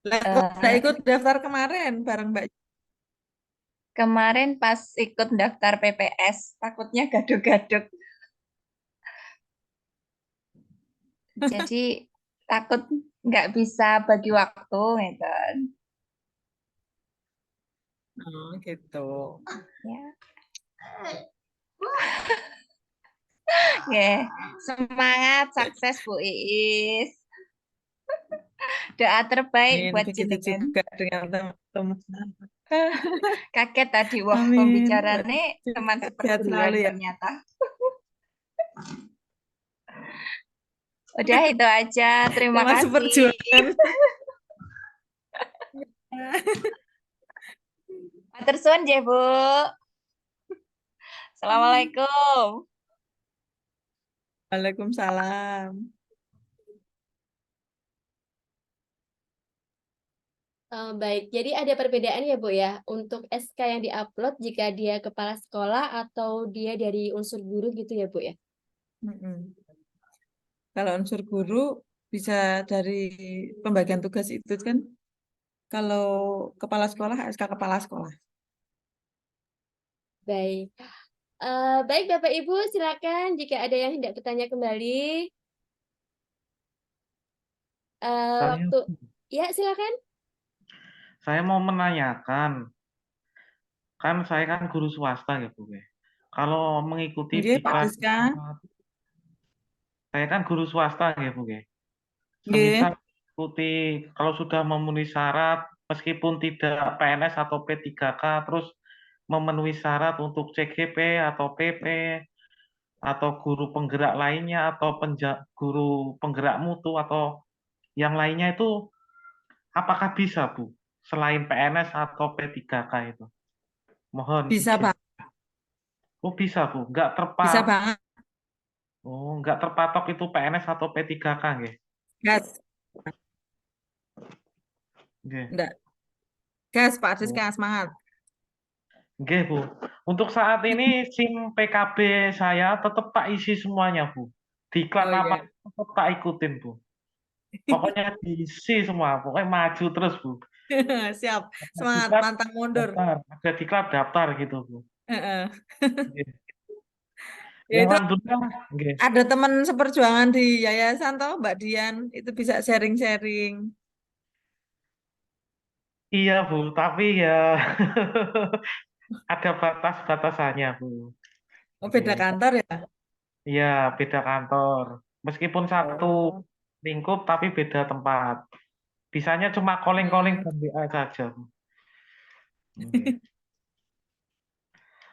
Lah, kok enggak ikut daftar kemarin bareng Mbak. Kemarin pas ikut daftar PPS, takutnya gaduh-gaduh. Jadi takut nggak bisa bagi waktu gitu. Oh, gitu. Ya. Nggih. Semangat, sukses Bu Iis. Doa terbaik Amin. buat Begitu jenengan. juga dengan teman-teman. Kaget tadi, wah Amin. pembicaranya teman Sehat seperguruan selalu ya. ternyata. Udah itu aja, terima Teman kasih. seperjuangan. Matur suwun nggih, Bu. Assalamualaikum. Waalaikumsalam. Baik, jadi ada perbedaan ya Bu ya untuk SK yang diupload jika dia kepala sekolah atau dia dari unsur guru gitu ya Bu ya? Mm-mm. Kalau unsur guru bisa dari pembagian tugas itu kan. Kalau kepala sekolah, SK kepala sekolah. Baik. Baik Bapak Ibu, silakan jika ada yang hendak bertanya kembali. Saya, Waktu ya silakan. saya mau menanyakan, kan saya kan guru swasta ya Bu ya. Kalau mengikuti Nggih, Pak diklat, Diska. saya kan guru swasta ya Bu ya. Nggih. Semisal mengikuti, kalau sudah memenuhi syarat, meskipun tidak PNS atau P3K, terus memenuhi syarat untuk CGP atau PP, atau guru penggerak lainnya, atau guru penggerak mutu, atau yang lainnya itu, apakah bisa Bu? Selain PNS atau P3K itu. Mohon Bisa, izin. Pak. Oh bisa Bu, Bisa banget. nggak terpatok itu PNS atau P3K nggih. Gas. Nggih. Enggak. Gas, Pak Oh, Diska, semangat. nggih Bu. Untuk saat ini SIM PKB saya tetap tak isi semuanya Bu. Diklat Oh apa iya. tetap tak ikutin Bu. Pokoknya diisi semua, pokoknya maju terus Bu. Siap. Ada Semangat, diklat pantang mundur. daftar, ada diklat daftar gitu Bu. Heeh. Nggih. Ya Ya itu alhamdulillah, nggih. ada teman seperjuangan di yayasan toh, Mbak Dian. Itu bisa sharing-sharing. Iya Bu, tapi ya ada batas-batasannya Bu. Oh, beda Nggih. kantor ya? Iya, beda kantor. Meskipun satu Oh. lingkup tapi beda tempat. Bisanya cuma calling-calling Hmm. dan WA saja. Oke.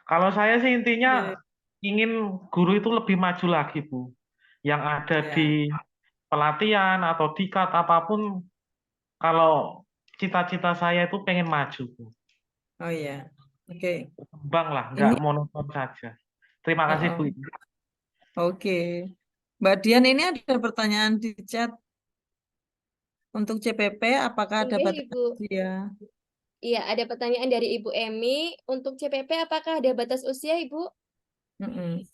Kalau saya sih intinya Oke. ingin guru itu lebih maju lagi, Bu. Yang ada Ya. di pelatihan atau diklat apapun, kalau cita-cita saya itu pengen maju, Bu. Oh iya. Oke. Berkembang lah, nggak Ini monoton saja. Terima kasih, Bu. oke. Mbak Dian, ini ada pertanyaan di chat. Untuk CPP, apakah ada Nggih, batas Ibu. usia? Iya, ada pertanyaan dari Ibu Emi. Untuk CPP apakah ada batas usia, Ibu? Mm-mm.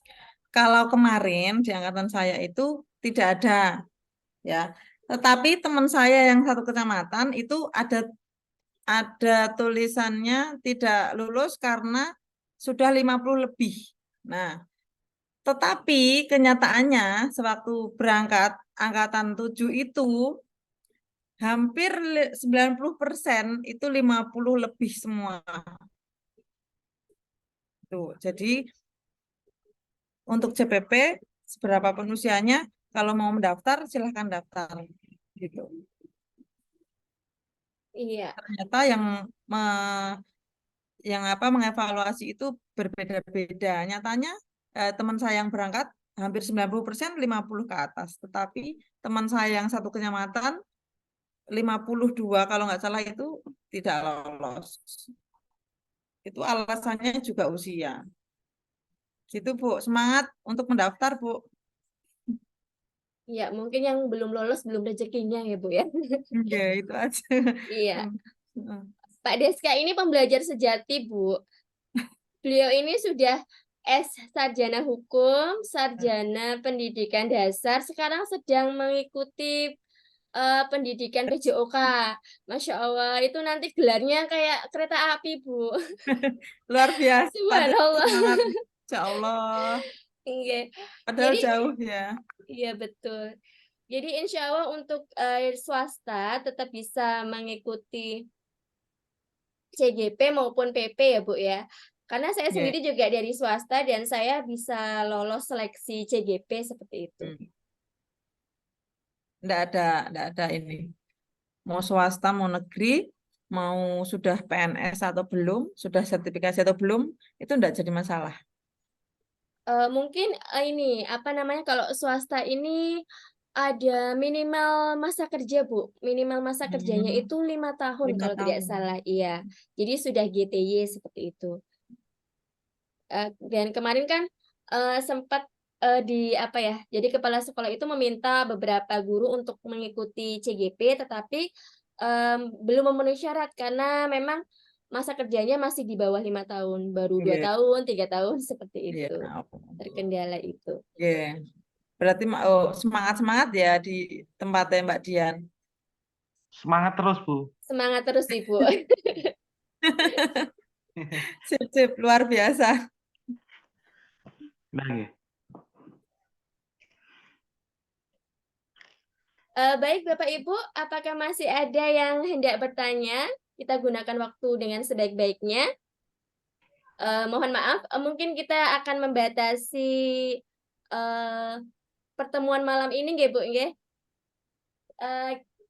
Kalau kemarin di angkatan saya itu tidak ada, ya. Tetapi teman saya yang satu kecamatan itu ada tulisannya tidak lulus karena sudah 50 lebih. Nah, tetapi kenyataannya sewaktu berangkat angkatan 7 itu hampir 90% itu 50 lebih semua. Tuh, jadi untuk CPP seberapapun usianya, kalau mau mendaftar silahkan daftar. Gitu. Iya. Ternyata yang mengevaluasi itu berbeda-beda. Nyatanya teman saya yang berangkat hampir 90% 50 ke atas. Tetapi teman saya yang satu kecamatan 52 kalau nggak salah itu tidak lolos. Itu alasannya juga usia. Gitu Bu, semangat untuk mendaftar Bu. Iya, mungkin yang belum lolos belum rezekinya ya, Bu ya. Ya, itu aja. Iya. Pak Deska ini pembelajar sejati, Bu. Beliau ini sudah sarjana hukum, sarjana pendidikan dasar, sekarang sedang mengikuti pendidikan PJOK. Masya Allah, itu nanti gelarnya kayak kereta api, Bu. Luar biasa. Subhanallah. Semangat. Insya Allah. Iya. Padahal Jadi, jauh ya. iya betul. Jadi insya Allah untuk swasta tetap bisa mengikuti CGP maupun PP ya Bu ya. Karena saya Ya. sendiri juga dari swasta dan saya bisa lolos seleksi CGP seperti itu. Nggak ada ini. Mau swasta, mau negeri, mau sudah PNS atau belum, sudah sertifikasi atau belum, itu nggak jadi masalah. Mungkin ini apa namanya kalau swasta ini ada minimal masa kerja Bu. Minimal masa kerjanya itu 5 tahun 5 kalau tidak tahun. salah. Iya. Jadi sudah GTY seperti itu. Dan kemarin kan sempat di apa ya? Jadi kepala sekolah itu meminta beberapa guru untuk mengikuti CGP, tetapi belum memenuhi syarat karena memang masa kerjanya masih di bawah 5 tahun, baru 2 Iya. tahun, 3 tahun seperti Iya. itu. Terkendala itu. Iya. Berarti semangat-semangat ya di tempatnya Mbak Dian. Semangat terus, Bu. Semangat terus Ibu. Sip, luar biasa. Nah, nggih. Baik Bapak Ibu, apakah masih ada yang hendak bertanya? Kita gunakan waktu dengan sebaik-baiknya. Mohon maaf, mungkin kita akan membatasi pertemuan malam ini, nggih Bu, nggih.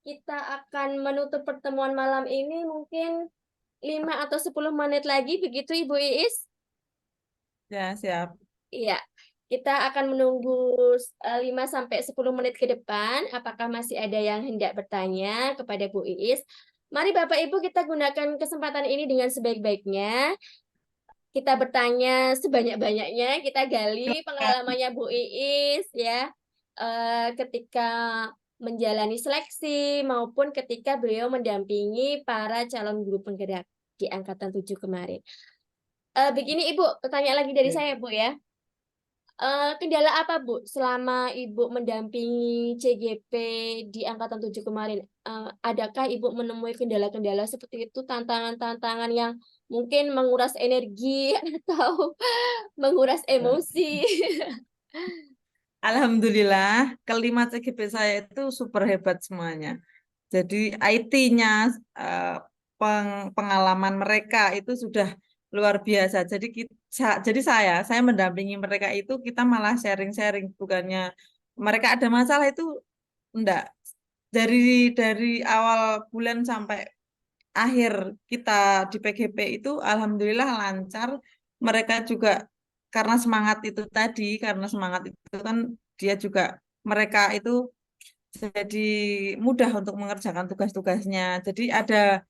Kita akan menutup pertemuan malam ini mungkin 5 atau 10 menit lagi, begitu Ibu Iis? Ya, siap. Iya, kita akan menunggu 5 sampai 10 menit ke depan. Apakah masih ada yang hendak bertanya kepada Bu Iis? Mari Bapak Ibu kita gunakan kesempatan ini dengan sebaik-baiknya. Kita bertanya sebanyak-banyaknya, kita gali pengalamannya Bu Iis ya. Ketika menjalani seleksi maupun ketika beliau mendampingi para calon guru penggerak di angkatan 7 kemarin. Begini Ibu, pertanyaan lagi dari saya Bu ya. Kendala apa Bu selama Ibu mendampingi CGP di angkatan 7 kemarin? Adakah Ibu menemui kendala-kendala seperti itu, tantangan-tantangan yang mungkin menguras energi atau menguras emosi? Alhamdulillah, kelima CGP saya itu super hebat semuanya. Jadi IT-nya, pengalaman mereka itu sudah luar biasa. Jadi saya mendampingi mereka itu kita malah sharing-sharing, bukannya mereka ada masalah itu enggak. Dari awal bulan sampai akhir kita di PGP itu alhamdulillah lancar. Mereka juga karena semangat itu kan dia juga mereka itu jadi mudah untuk mengerjakan tugas-tugasnya. Jadi ada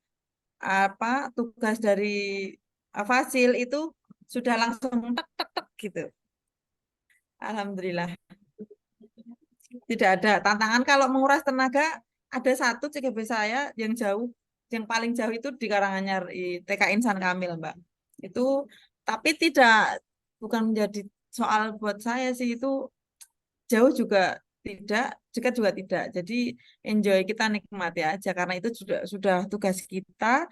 tugas dari Fasil itu sudah langsung tek tek tek gitu. Alhamdulillah. Tidak ada tantangan kalau menguras tenaga. Ada satu CGP saya yang paling jauh itu di Karanganyar, TK Insan Kamil, Mbak. Itu tapi bukan menjadi soal buat saya sih, itu jauh juga tidak. Jadi enjoy, kita nikmati aja karena itu sudah tugas kita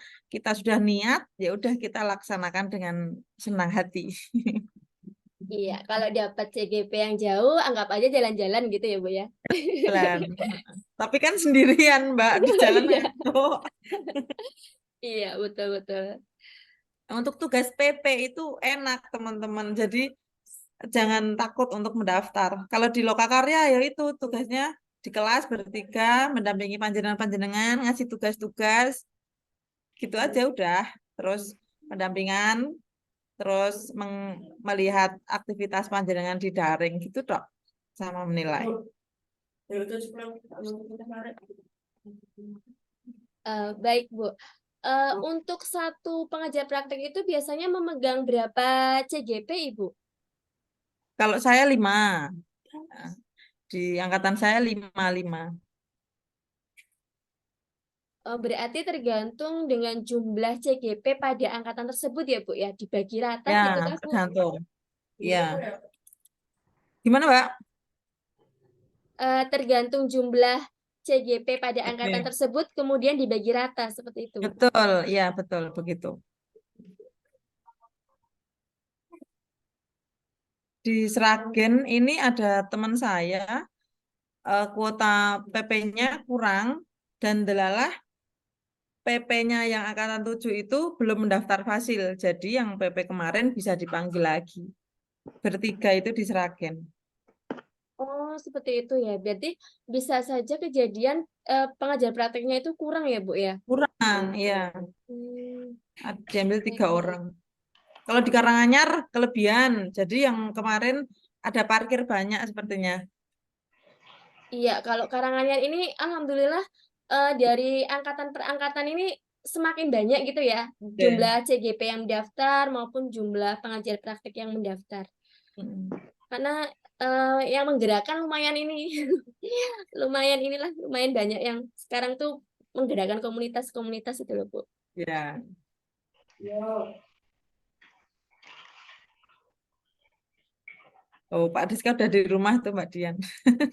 sudah niat, ya udah kita laksanakan dengan senang hati. Iya, kalau dapat CGP yang jauh, anggap aja jalan-jalan gitu ya Bu ya. Jalan. Tapi kan sendirian Mbak di jalan Iya. ayo. Iya, betul-betul. Untuk tugas PP itu enak teman-teman. Jadi jangan takut untuk mendaftar. Kalau di Lokakarya ya itu tugasnya di kelas bertiga mendampingi panjenengan-panjenengan, ngasih tugas-tugas, gitu aja udah. Terus pendampingan, terus melihat aktivitas panjenengan di daring gitu dok, sama menilai. Baik Bu. Untuk satu pengajar praktek itu biasanya memegang berapa CGP Ibu? Kalau saya 5, di angkatan saya 5. Berarti tergantung dengan jumlah CGP pada angkatan tersebut ya Bu ya, dibagi rata Ya, gitu kan Bu? tergantung. Ya. Gimana, Mbak? Tergantung jumlah CGP pada angkatan Oke. tersebut kemudian dibagi rata seperti itu. Betul, ya betul begitu. Di Sragen ini ada teman saya, kuota PP-nya kurang dan delalah PP-nya yang angkatan 7 itu belum mendaftar fasil. Jadi yang PP kemarin bisa dipanggil lagi. Bertiga itu diseragen. Oh, seperti itu ya. Berarti bisa saja kejadian pengajar prakteknya itu kurang ya, Bu ya? Kurang, ya. Hmm, Diambil 3 baik. orang. Kalau di Karanganyar kelebihan. Jadi yang kemarin ada parkir banyak sepertinya. Iya, kalau Karanganyar ini alhamdulillah dari angkatan per angkatan ini semakin banyak gitu ya, Oke. jumlah CGP yang mendaftar maupun jumlah pengajar praktek yang mendaftar. Mm. Karena yang menggerakkan lumayan ini. Lumayan banyak yang sekarang tuh menggerakkan komunitas-komunitas itu loh, Bu. Ya. Oh, Pak Diska udah di rumah tuh Mbak Dian.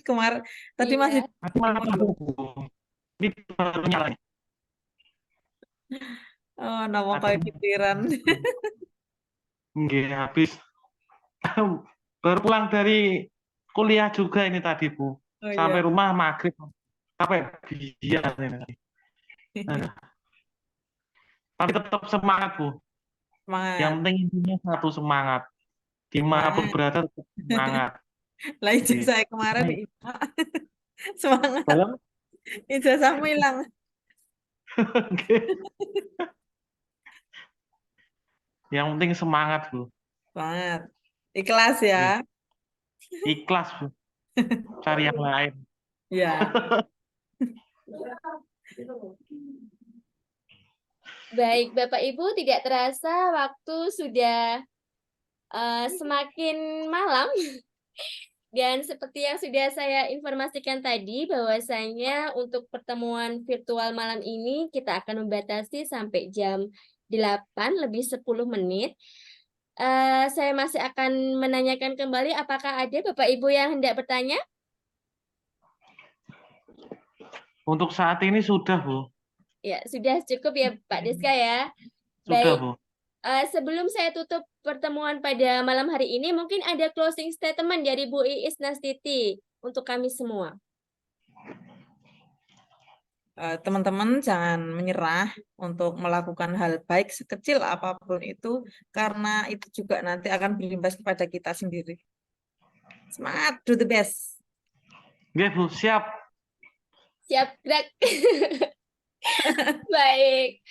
Kemarin tadi masih Iya. Aku malah Bu. Ini baru nyala. oh, nawang kayak pikiran. Nggih, habis baru pulang dari kuliah juga ini tadi, Bu. Oh Sampai iya. rumah maghrib. Sampai biar ini. Nah, tapi tetap semangat, Bu. Yang Semangat. penting intinya satu semangat. Dimanapun Semangat. berada tetap semangat. Lah ijazah saya kemarin Baik. hilang. Semangat. Dalam Ijazahmu hilang. Oke. Yang penting semangat, Bu. Semangat. Ikhlas ya. Ikhlas, Bu. Cari yang lain. Ya. Baik, Bapak Ibu, tidak terasa waktu sudah semakin malam. Dan seperti yang sudah saya informasikan tadi, bahwasanya untuk pertemuan virtual malam ini kita akan membatasi sampai jam 8 lebih 10 menit. Saya masih akan menanyakan kembali apakah ada Bapak Ibu yang hendak bertanya? Untuk saat ini sudah, Bu. Ya, sudah cukup ya Pak Deska ya. Sudah, Baik, Bu. sebelum saya tutup pertemuan pada malam hari ini, mungkin ada closing statement dari Bu Iis Nastiti untuk kami semua. Teman-teman jangan menyerah untuk melakukan hal baik sekecil apapun itu, karena itu juga nanti akan berimbas kepada kita sendiri. Semangat, do the best. Oke, Bu. Siap. Siap, gerak. Baik.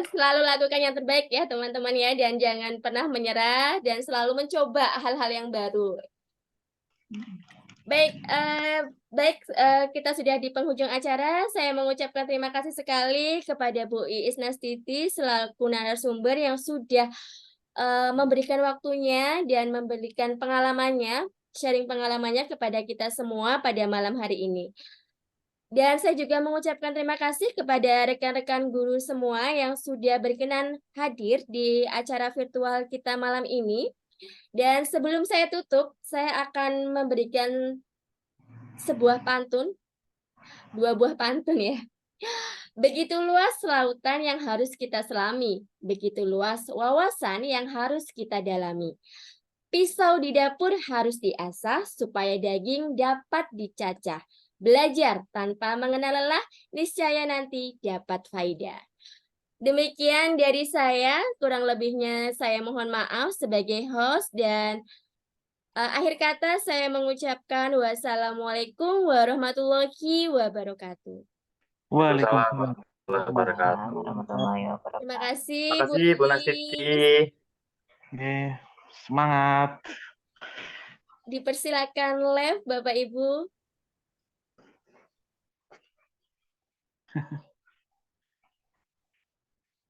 Selalu lakukan yang terbaik ya teman-teman ya, dan jangan pernah menyerah dan selalu mencoba hal-hal yang baru. Baik, kita sudah di penghujung acara. Saya mengucapkan terima kasih sekali kepada Bu Iis Nastiti selaku narasumber yang sudah memberikan waktunya dan memberikan pengalamannya, sharing pengalamannya kepada kita semua pada malam hari ini. Dan saya juga mengucapkan terima kasih kepada rekan-rekan guru semua yang sudah berkenan hadir di acara virtual kita malam ini. Dan sebelum saya tutup, saya akan memberikan sebuah pantun, 2 buah pantun ya. Begitu luas lautan yang harus kita selami, begitu luas wawasan yang harus kita dalami. Pisau di dapur harus diasah supaya daging dapat dicacah. Belajar tanpa mengenal lelah, niscaya nanti dapat faedah. Demikian dari saya, kurang lebihnya saya mohon maaf sebagai host dan akhir kata saya mengucapkan wassalamualaikum warahmatullahi wabarakatuh. Waalaikumsalam. Warahmatullahi wabarakatuh. Warahmatullahi Terima wabarakatuh. kasih Terima Bu kasih Bu Nastiti. Iis. Oke, semangat. Dipersilakan live Bapak Ibu.